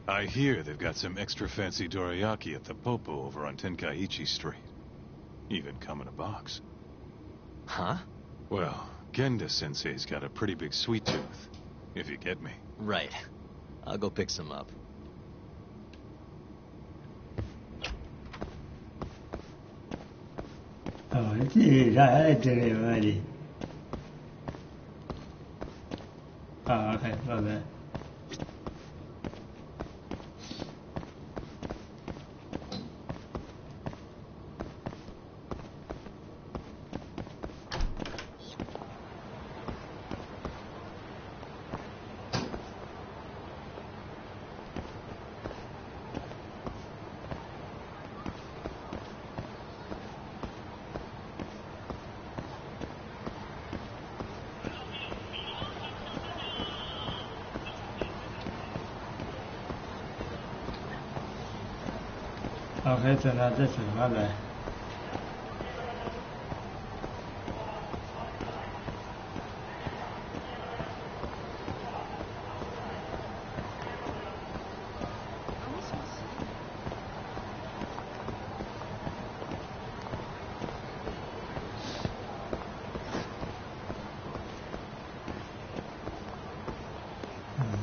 I hear they've got some extra fancy dorayaki at the Popo over on Tenkaichi Street. Even come in a box. Huh? Well, Genda-sensei's got a pretty big sweet tooth, if you get me. Right. I'll go pick some up. Oh, gee, I did it already. Oh, okay, well then. OK， 等下再整下来。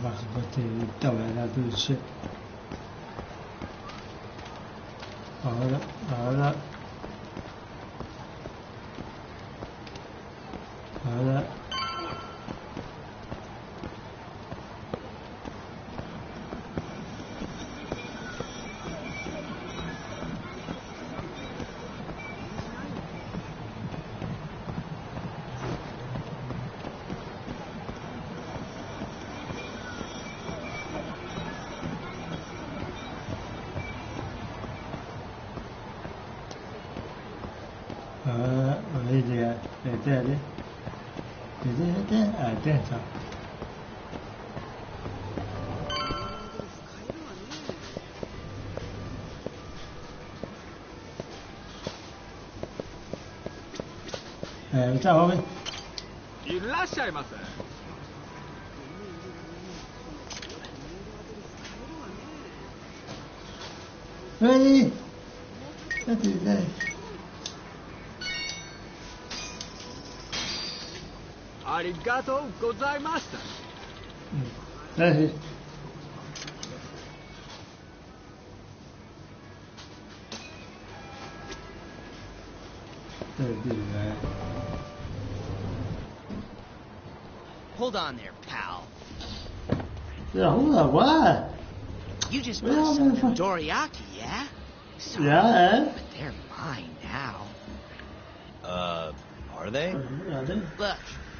把我这倒来那都是。好了，好了，好了。我理解，对，啊，对上。在后面。いらっしゃいませ。哎，这里在。ありがとうございました。但是，这里来。Hold on there, pal. Yeah, hold on, what? You just bought some new dorayaki, yeah? Sorry, yeah. But they're mine now. Are they? Look,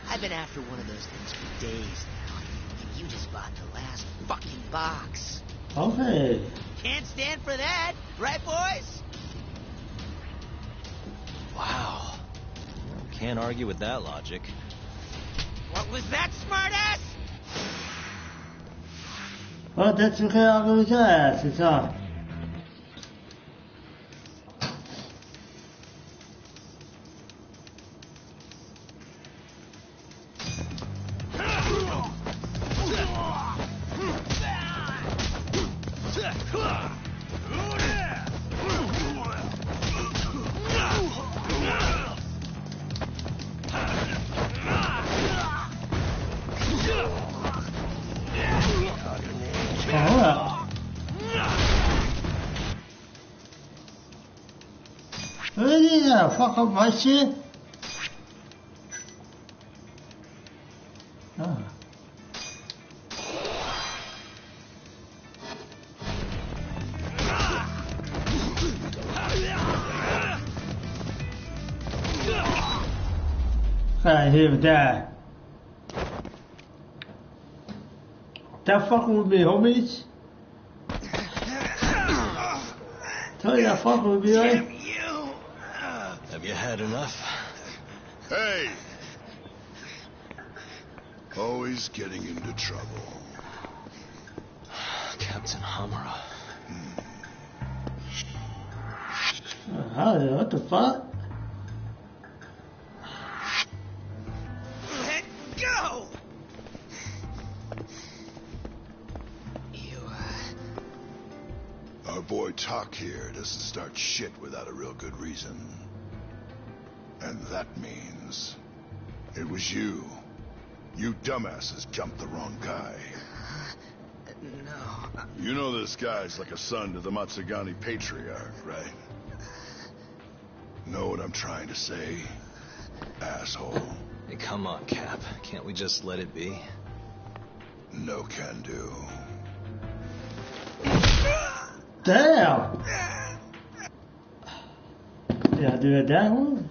I've been after one of those things for days now, and you just bought the last fucking box. Okay. Can't stand for that, right, boys? Wow. Can't argue with that logic. What was that, smartass? Oh, that's okay, I'll go with that, it's on. the fuck up my shit? Ah. Let him die. That fucking with me, homies. Tell you that fucking with me, right? Have you had enough? Hey! Always getting into trouble. Captain Hamura. What the fuck? Let go! Our boy Talk here doesn't start shit without a real good reason. And that means it was you. You dumbasses jumped the wrong guy. No. You know this guy's like a son to the Matsugani patriarch, right? Know what I'm trying to say? Asshole. Hey, come on, Cap. Can't we just let it be? No can do. Damn! Yeah, do it that one?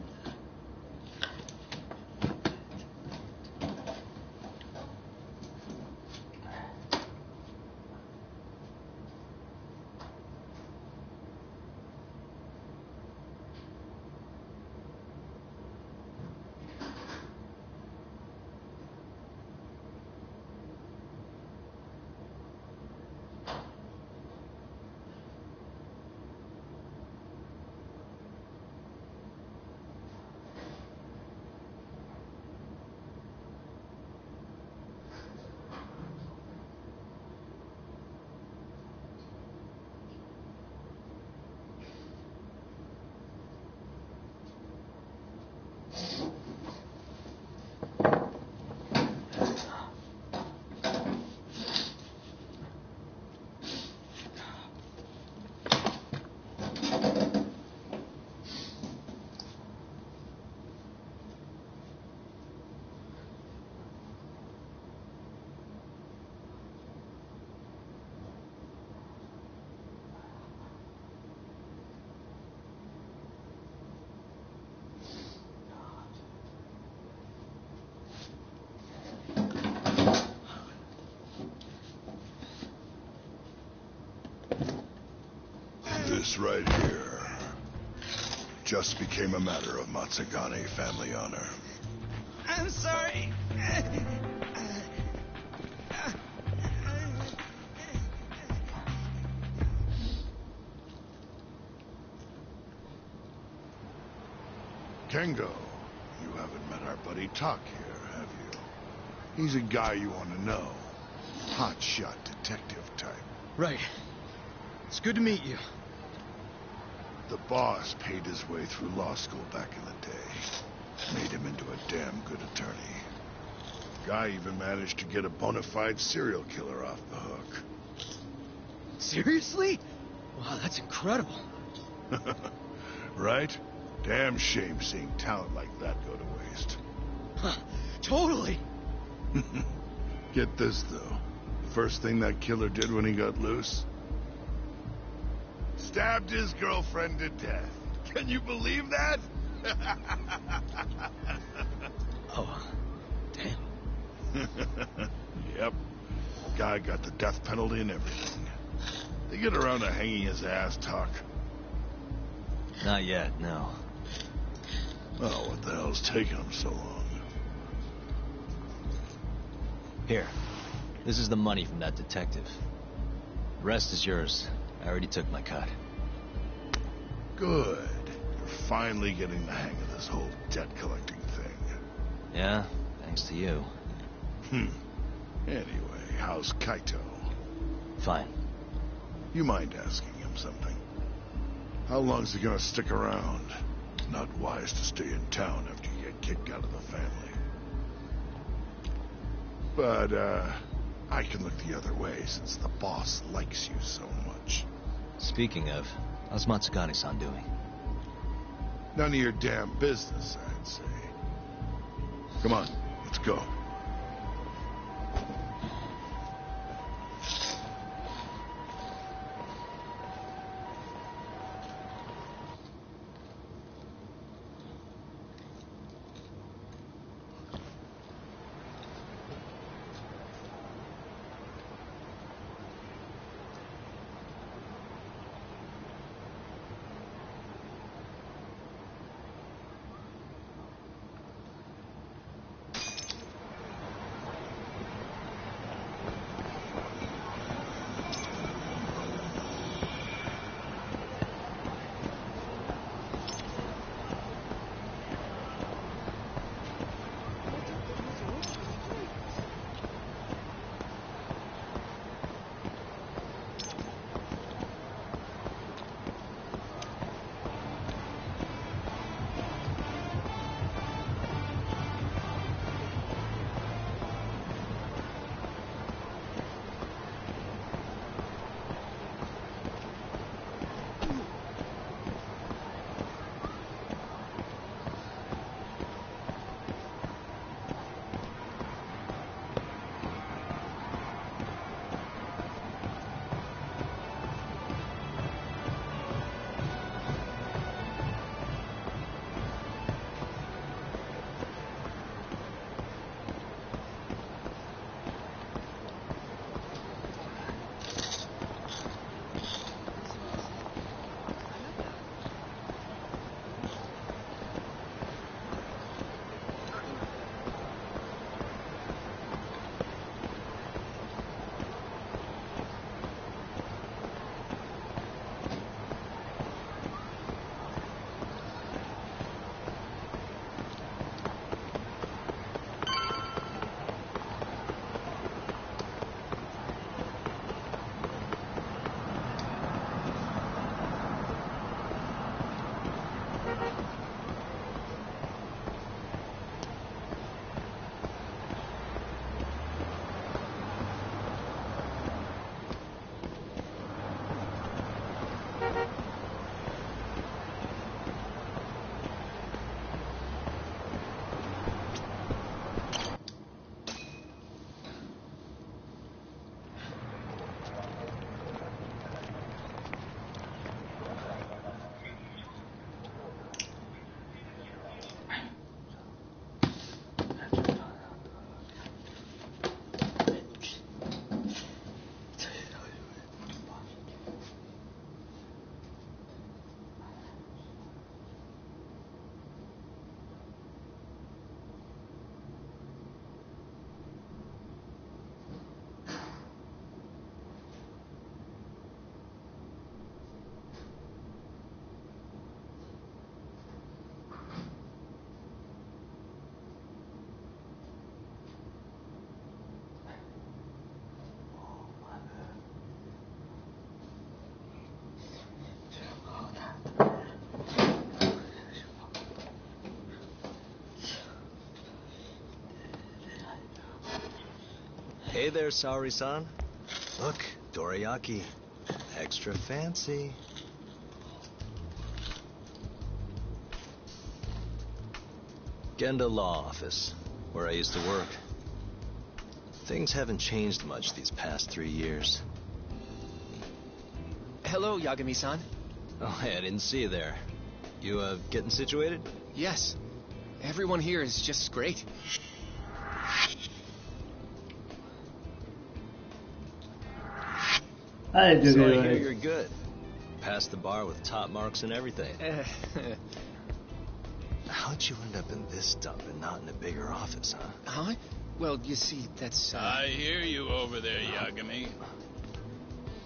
This right here just became a matter of Matsugani family honor. I'm sorry. Kengo, you haven't met our buddy Talk here, have you? He's a guy you want to know. Hotshot detective type. Right. It's good to meet you. The boss paid his way through law school back in the day. Made him into a damn good attorney. Guy even managed to get a bona fide serial killer off the hook. Seriously? Wow, that's incredible. Right? Damn shame seeing talent like that go to waste. Huh, totally. Get this, though. First thing that killer did when he got loose? Stabbed his girlfriend to death. Can you believe that? Oh, damn. Yep. Guy got the death penalty and everything. They get around to hanging his ass, Talk. Not yet, no. Oh, what the hell's taking him so long? Here. This is the money from that detective. The rest is yours. I already took my cut. Good. You're finally getting the hang of this whole debt-collecting thing. Yeah, thanks to you. Anyway, how's Kaito? Fine. You mind asking him something? How long's he gonna stick around? Not wise to stay in town after you get kicked out of the family. But, I can look the other way since the boss likes you so much. Speaking of, how's Matsugani-san doing? None of your damn business, I'd say. Come on, let's go. Hey there, Saori-san. Look, dorayaki. Extra fancy. Genda Law Office, where I used to work. Things haven't changed much these past 3 years. Hello, Yagami-san. Oh, hey, I didn't see you there. You, getting situated? Yes. Everyone here is just great. Allez, So I hear ouais. you're good. Passed the bar with top marks and everything. How'd you end up in this dump and not in a bigger office, huh? Huh? Well, you see, that's, I hear you over there, Yagami.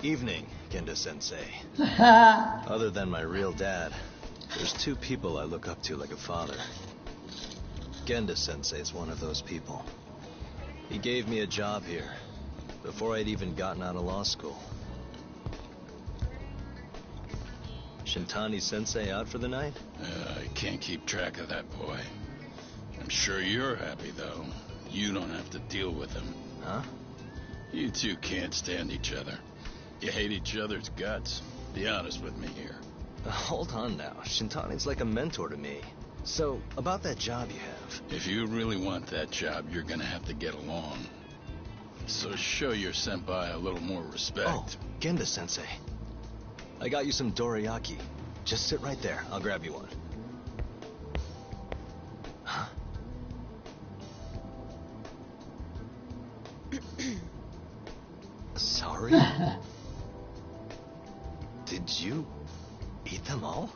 Evening, Genda-sensei. Other than my real dad, there's 2 people I look up to like a father. Genda-sensei's one of those people. He gave me a job here, before I'd even gotten out of law school. Shintani-sensei out for the night? I can't keep track of that boy. I'm sure you're happy, though. You don't have to deal with him. Huh? You two can't stand each other. You hate each other's guts. Be honest with me here. Hold on now. Shintani's like a mentor to me. So, about that job you have. If you really want that job, you're gonna have to get along. So show your senpai a little more respect. Oh, Genda-sensei. I got you some dorayaki. Just sit right there. I'll grab you one. Huh? Sorry? Did you eat them all?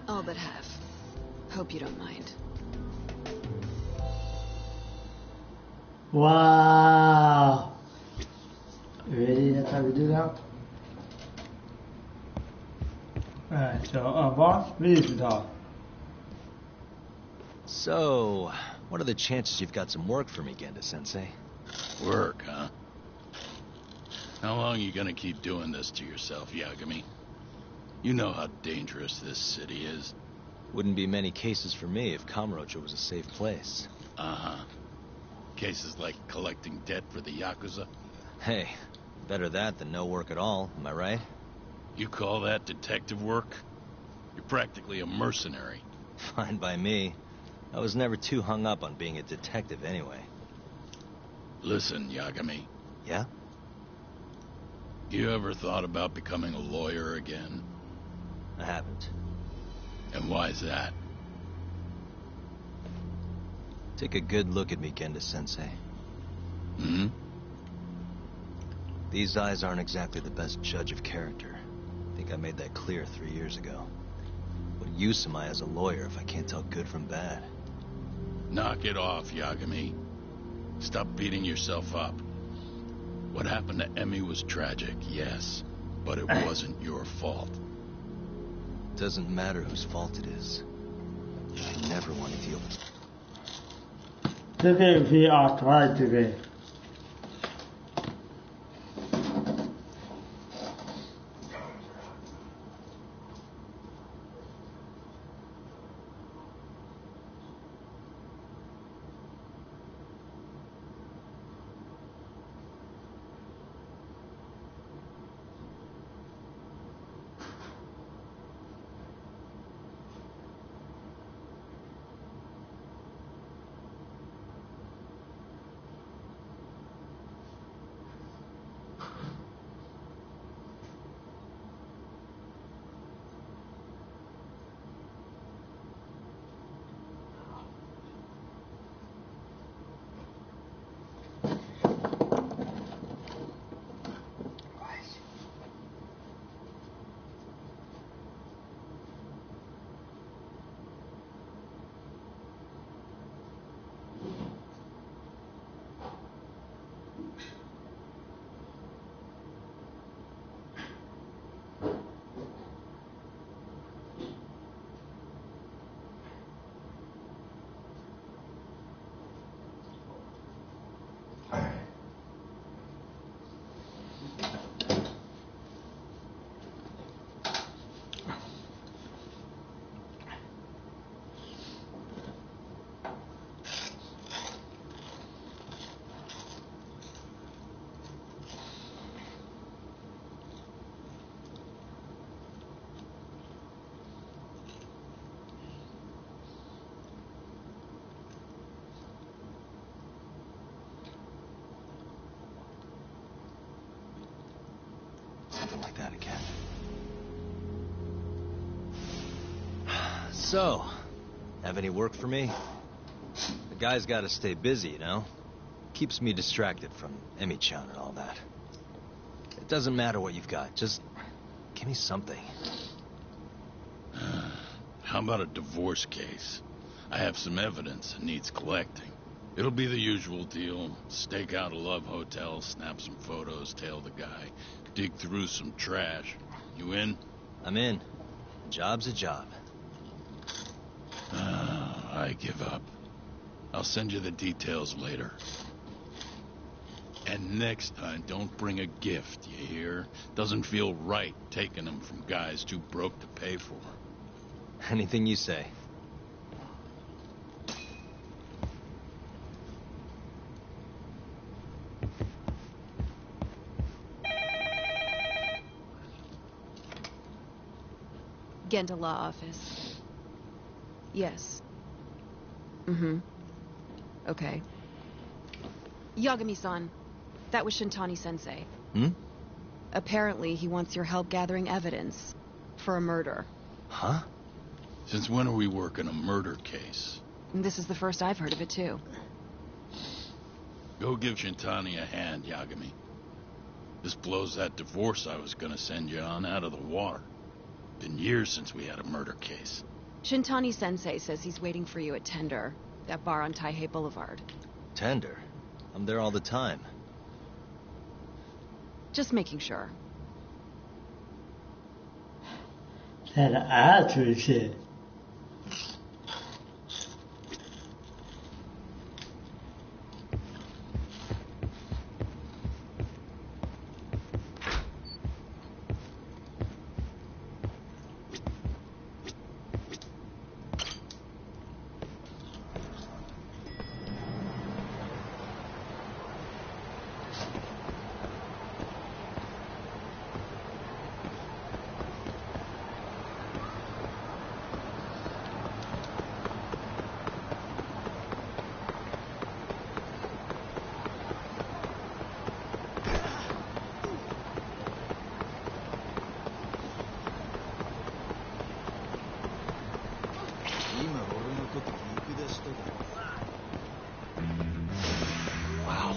All but half. Hope you don't mind. Wow. Really? That's how we do that? Alright, so, boss, please talk. So, what are the chances you've got some work for me, Genda-sensei? Work, huh? How long are you gonna keep doing this to yourself, Yagami? You know how dangerous this city is. Wouldn't be many cases for me if Kamurocho was a safe place. Uh-huh. Cases like collecting debt for the Yakuza? Hey, better that than no work at all, am I right? You call that detective work? You're practically a mercenary. Fine by me. I was never too hung up on being a detective anyway. Listen, Yagami. Yeah? You ever thought about becoming a lawyer again? I haven't. And why's that? Take a good look at me, Genda-sensei. Hmm? These eyes aren't exactly the best judge of character. I think I made that clear 3 years ago. What use am I as a lawyer if I can't tell good from bad? Knock it off, Yagami. Stop beating yourself up. What happened to Emmy was tragic, yes, but it wasn't your fault. Doesn't matter whose fault it is. I never want to deal with it. Today we are tried today. Something like that again. So, have any work for me? The guy's gotta stay busy, you know? Keeps me distracted from Emi-chan and all that. It doesn't matter what you've got, just give me something. How about a divorce case? I have some evidence that needs collecting. It'll be the usual deal. Stake out a love hotel, snap some photos, tail the guy, dig through some trash. You in? I'm in. A job's a job. I give up. I'll send you the details later. And next time, don't bring a gift, you hear? Doesn't feel right taking them from guys too broke to pay for. Anything you say. Genda Law Office. Yes. Mm-hmm. Okay. Yagami-san, that was Shintani-sensei. Hmm? Apparently, he wants your help gathering evidence for a murder. Huh? Since when are we working a murder case? And this is the first I've heard of it, too. Go give Shintani a hand, Yagami. This blows that divorce I was gonna send you on out of the water. Been years since we had a murder case. Shintani-sensei says he's waiting for you at Tender, that bar on Taihei Boulevard. Tender. I'm there all the time. Just making sure. That attitude shit.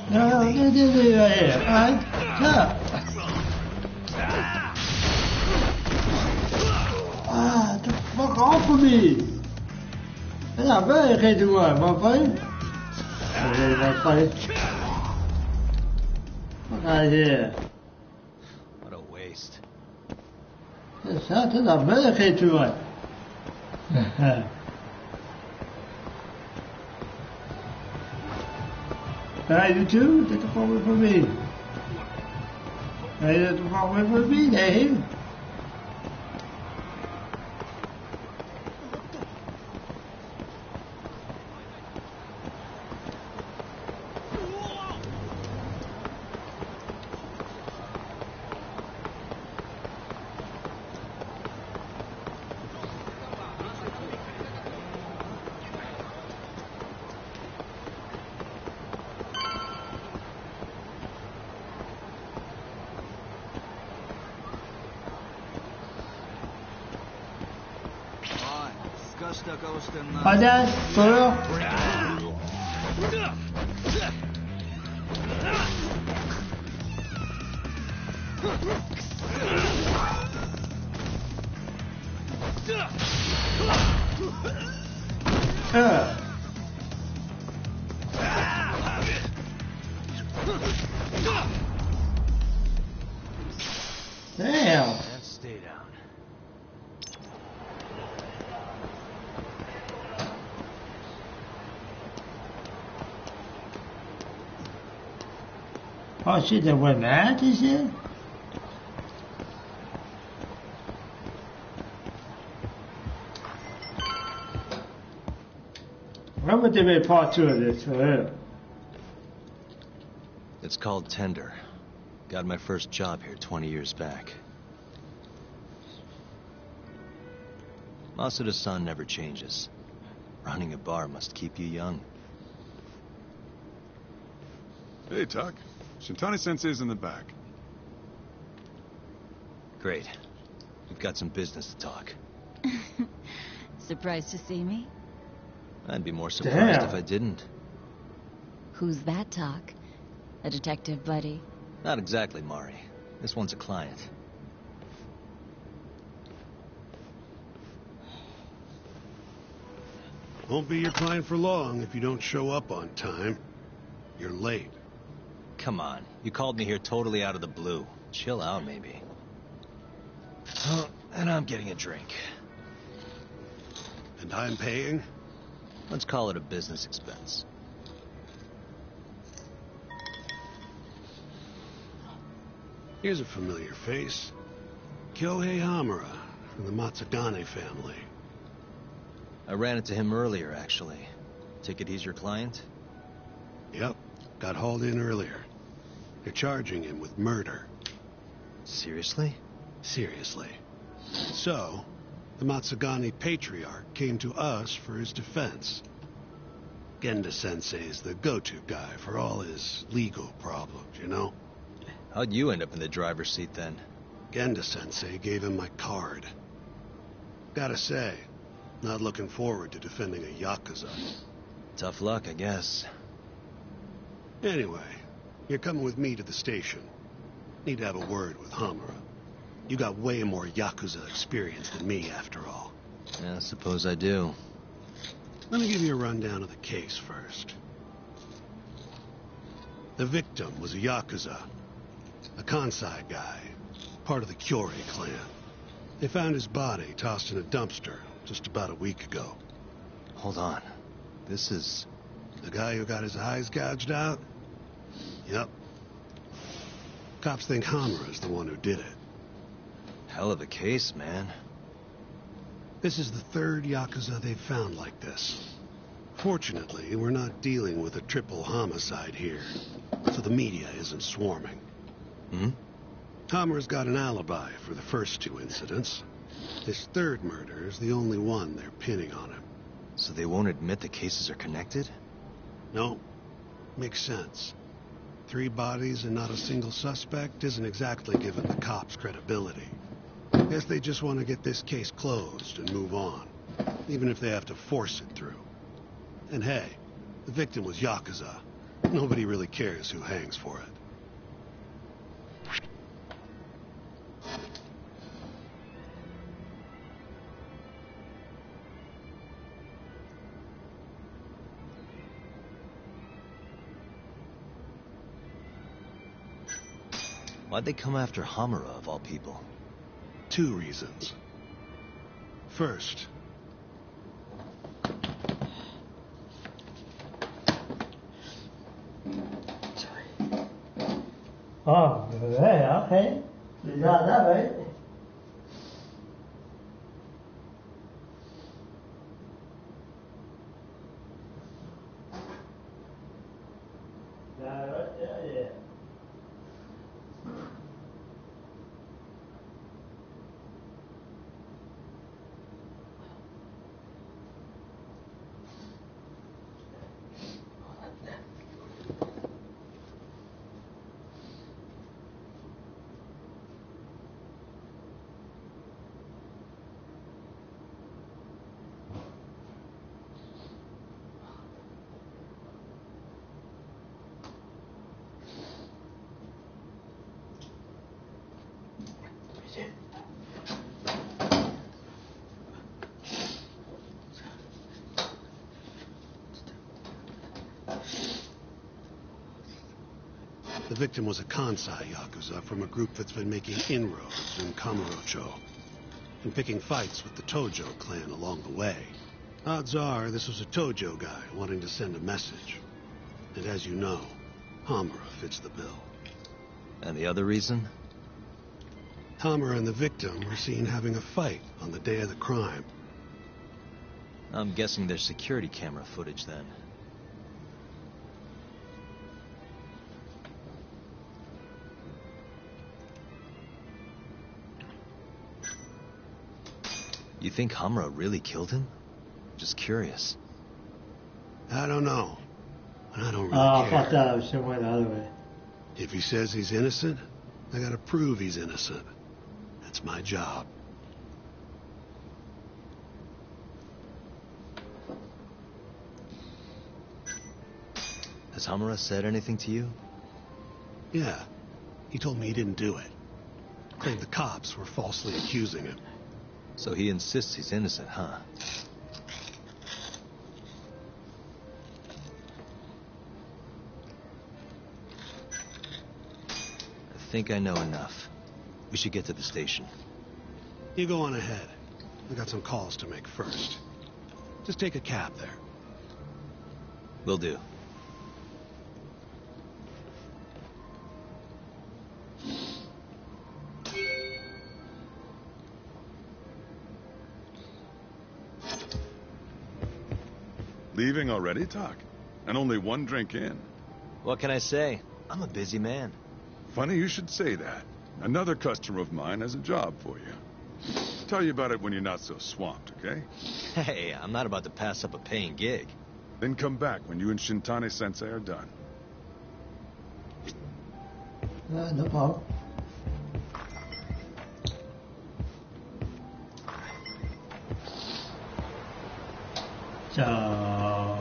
No, right here. Alright, stop. The fuck off of me. Ja, ben geen doen, maar fijn. Wat fijn. Fuck out of here. What a waste. Dat ben geen doen. Hey, you too? Get the phone away from me. Hey, get the phone away from me, Dave. Hi, Dad. Solo. Damn. And stay down. Oh shit, they went mad, you said? When would they make part 2 of this for her? It's called Tender. Got my first job here 20 years back. Masuda-san never changes. Running a bar must keep you young. Hey, Tuck. Shintani-sensei's in the back. Great. We've got some business to talk. Surprised to see me? I'd be more surprised Damn. if I didn't. Who's that, Talk? A detective buddy? Not exactly, Mari. This one's a client. Won't be your client for long if you don't show up on time. You're late. Come on. You called me here totally out of the blue. Chill out, maybe. Oh, and I'm getting a drink. And I'm paying? Let's call it a business expense. Here's a familiar face. Kyohei Hamura from the Matsugane family. I ran into him earlier, actually. Take it he's your client? Yep, got hauled in earlier. They're charging him with murder. Seriously? Seriously. So, The Matsugane Patriarch came to us for his defense. Genda-sensei is the go-to guy for all his legal problems, you know? How'd you end up in the driver's seat then? Genda-sensei gave him my card. Gotta say, not looking forward to defending a Yakuza. Tough luck, I guess. Anyway, you're coming with me to the station. Need to have a word with Hamura. You got way more Yakuza experience than me, after all. Yeah, I suppose I do. Let me give you a rundown of the case first. The victim was a Yakuza. A Kansai guy. Part of the Kyorei clan. They found his body tossed in a dumpster just about a week ago. Hold on. This is... The guy who got his eyes gouged out? Yep. Cops think Hamura's the one who did it. Hell of a case, man. This is the third Yakuza they've found like this. Fortunately, we're not dealing with a triple homicide here, so the media isn't swarming. Hmm? Hamura's got an alibi for the first two incidents. This third murder is the only one they're pinning on him. So they won't admit the cases are connected? No. Makes sense. 3 bodies and not a single suspect isn't exactly giving the cops credibility. Guess they just want to get this case closed and move on, even if they have to force it through. And hey, the victim was Yakuza. Nobody really cares who hangs for it. Why'd they come after Hamura, of all people? 2 reasons. First, Oh, yeah, okay. You got that right. Yeah. the victim was a Kansai Yakuza from a group that's been making inroads in Kamurocho and picking fights with the Tojo clan along the way. Odds are this was a Tojo guy wanting to send a message. And as you know, Hamura fits the bill. And the other reason? Hamura and the victim were seen having a fight on the day of the crime. I'm guessing there's security camera footage then. You think Hamura really killed him? Just curious. I don't know. And I don't really I care. thought that was somewhere the other way. If he says he's innocent, I gotta prove he's innocent. That's my job. Has Hamura said anything to you? Yeah. He told me he didn't do it. Claimed the cops were falsely accusing him. So he insists he's innocent, huh? I think I know enough. We should get to the station. You go on ahead. I got some calls to make first. Just take a cab there. Will do. Leaving already, Talk? And only one drink in. What can I say? I'm a busy man. Funny you should say that. Another customer of mine has a job for you. tell you about it when you're not so swamped, okay? Hey, I'm not about to pass up a paying gig. Then come back when you and Shintani-sensei are done. No problem. 자,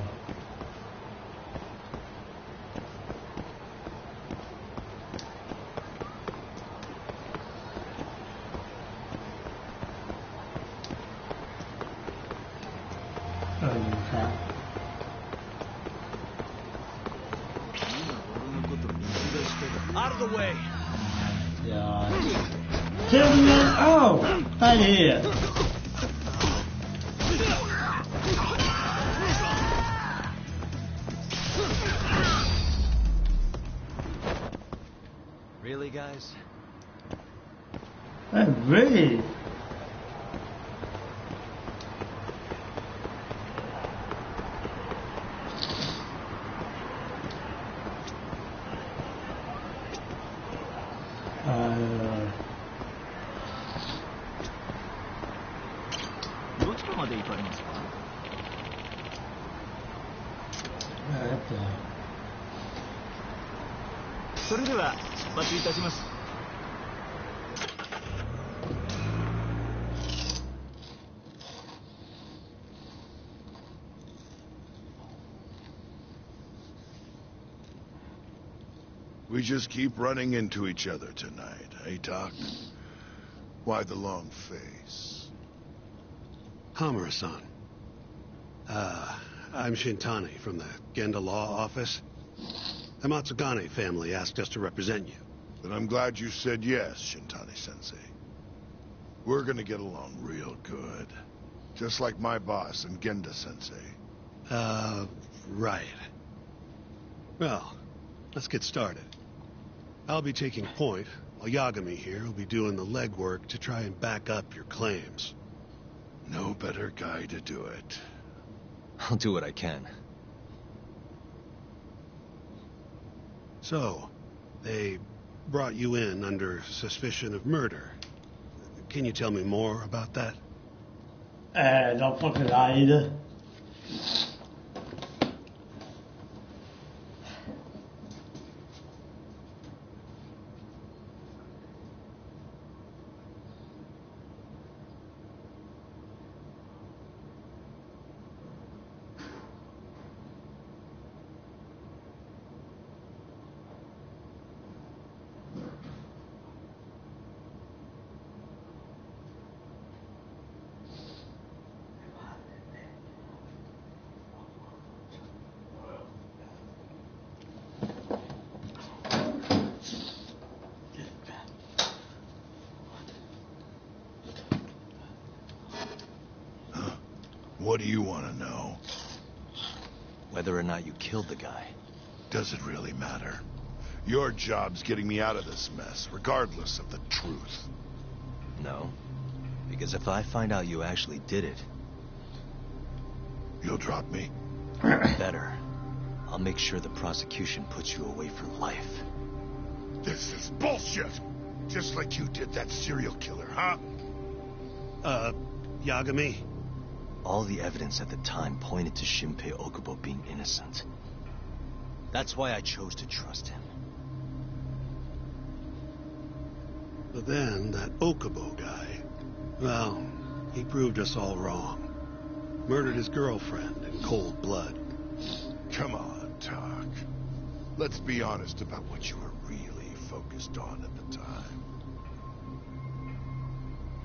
Out of the way! 야, Judgement, oh, right here. Really, guys? Really? We just keep running into each other tonight, eh, Doc? Why the long face? Hamura-san. I'm Shintani from the Genda Law Office. The Matsugane family asked us to represent you. Then I'm glad you said yes, Shintani-sensei. We're gonna get along real good. Just like my boss and Genda-sensei. Right. Well, let's get started. I'll be taking point, while Yagami here will be doing the legwork to try and back up your claims. No better guy to do it. I'll do what I can. So, they brought you in under suspicion of murder. Can you tell me more about that? Don't fucking lie either. What do you want to know? Whether or not you killed the guy. Does it really matter? Your job's getting me out of this mess, regardless of the truth. No. Because if I find out you actually did it... You'll drop me? Better. I'll make sure the prosecution puts you away for life. This is bullshit! Just like you did that serial killer, huh? Yagami? All the evidence at the time pointed to Shinpei Okubo being innocent. That's why I chose to trust him. But then, that Okubo guy, well, he proved us all wrong. Murdered his girlfriend in cold blood. Come on, Doc. Let's be honest about what you were really focused on at the time.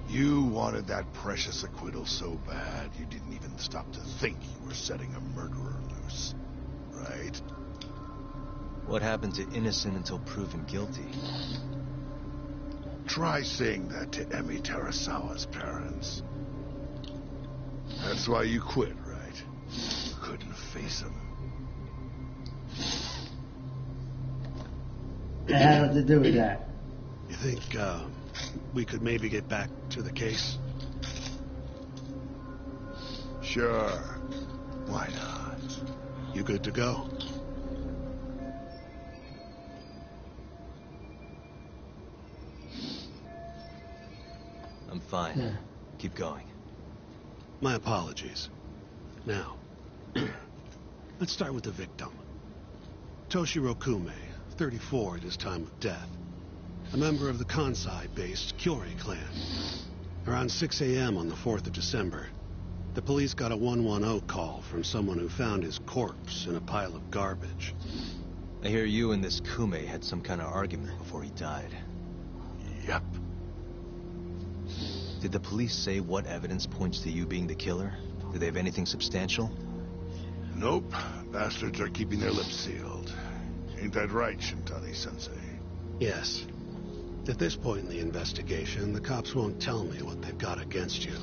You wanted that precious acquittal so bad, you didn't even stop to think you were setting a murderer loose. Right? What happened to innocent until proven guilty? Try saying that to Emi Terasawa's parents. That's why you quit, right? You couldn't face him. It had nothing to do with that. You think, we could maybe get back to the case? Sure. Why not? You good to go? I'm fine. Yeah. Keep going. My apologies. Now, let's start with the victim. Toshiro Kume, 34 at his time of death. A member of the Kansai-based Kyori clan. Around 6 a.m. on the 4th of December, the police got a 110 call from someone who found his corpse in a pile of garbage. I hear you and this Kume had some kind of argument before he died. Yep. Did the police say what evidence points to you being the killer? Do they have anything substantial? Nope. Bastards are keeping their lips sealed. Ain't that right, Shintani-sensei? Yes. At this point in the investigation, the cops won't tell me what they've got against you.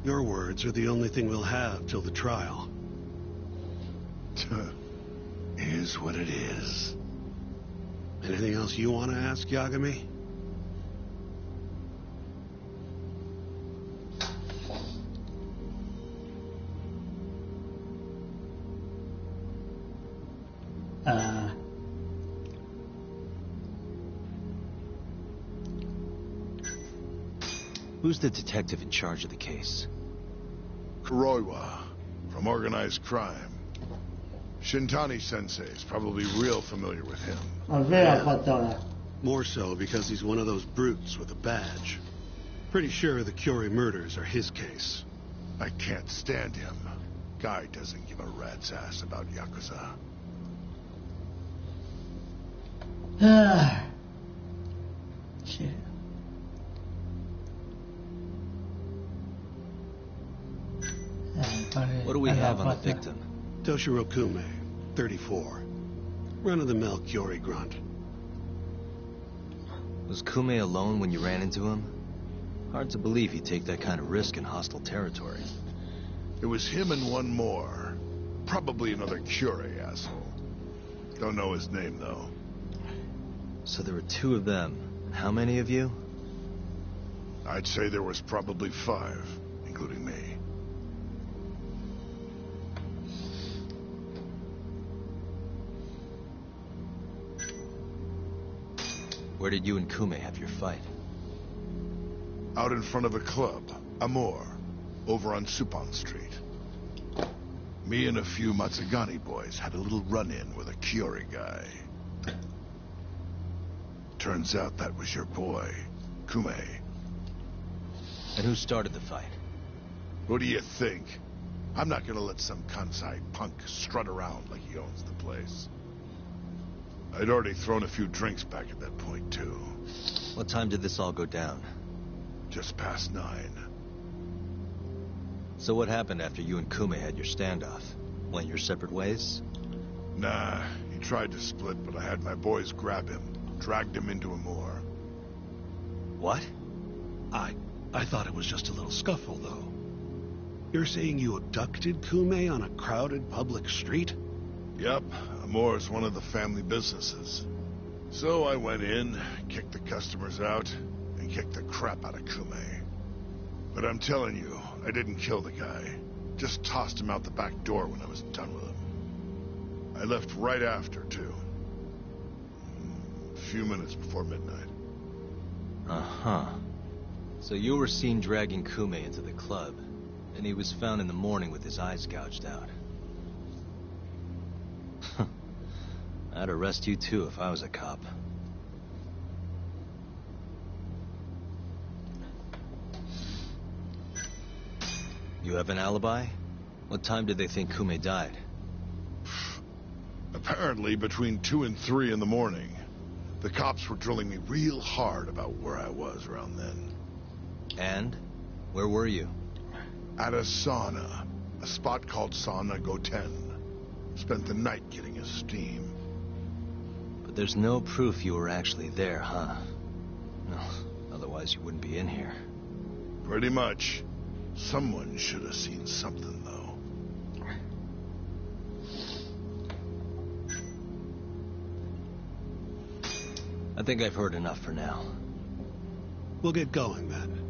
Your words are the only thing we'll have till the trial. Is what it is. Anything else you want to ask, Yagami? Who's the detective in charge of the case? Kuroiwa, from organized crime. Shintani-sensei is probably real familiar with him. More so because he's one of those brutes with a badge. Pretty sure the Kyori murders are his case. I can't stand him. Guy doesn't give a rat's ass about Yakuza. Shit. What do we have on the victim? Toshiro Kume, 34. Run-of-the-mill Kyori grunt. Was Kume alone when you ran into him? Hard to believe he'd take that kind of risk in hostile territory. It was him and one more. Probably another Kyori asshole. Don't know his name, though. So there were two of them. How many of you? I'd say there was probably 5, including me. Where did you and Kume have your fight? Out in front of a club, Amor, over on Supon Street. Me and a few Matsugani boys had a little run-in with a Kyori guy. Turns out that was your boy, Kume. And who started the fight? What do you think? I'm not gonna let some Kansai punk strut around like he owns the place. I'd already thrown a few drinks back at that point, too. What time did this all go down? Just past 9. So what happened after you and Kume had your standoff? Went your separate ways? Nah, he tried to split, but I had my boys grab him. Dragged him into Amor. What? I thought it was just a little scuffle, though. You're saying you abducted Kume on a crowded public street? Yep, Amor's one of the family businesses. So I went in, kicked the customers out, and kicked the crap out of Kume. But I'm telling you, I didn't kill the guy. Just tossed him out the back door when I was done with him. I left right after, too. A few minutes before midnight. Uh-huh. So you were seen dragging Kume into the club, and he was found in the morning with his eyes gouged out. I'd arrest you too if I was a cop. You have an alibi? What time did they think Kume died? Apparently between 2 and 3 in the morning. The cops were drilling me real hard about where I was around then. And? Where were you? At a sauna. A spot called Sauna Goten. Spent the night getting a steam. But there's no proof you were actually there, huh? No, otherwise you wouldn't be in here. Pretty much. Someone should have seen something, though. I think I've heard enough for now. We'll get going, then.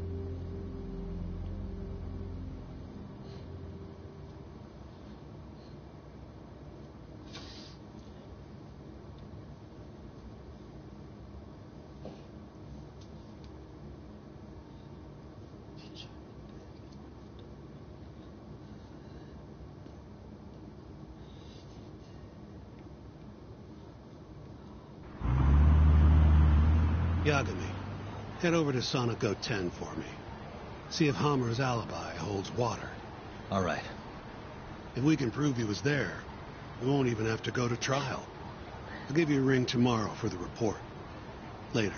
Yagami, head over to Sonico 10 for me. See if Hammer's alibi holds water. All right. If we can prove he was there, we won't even have to go to trial. I'll give you a ring tomorrow for the report. Later.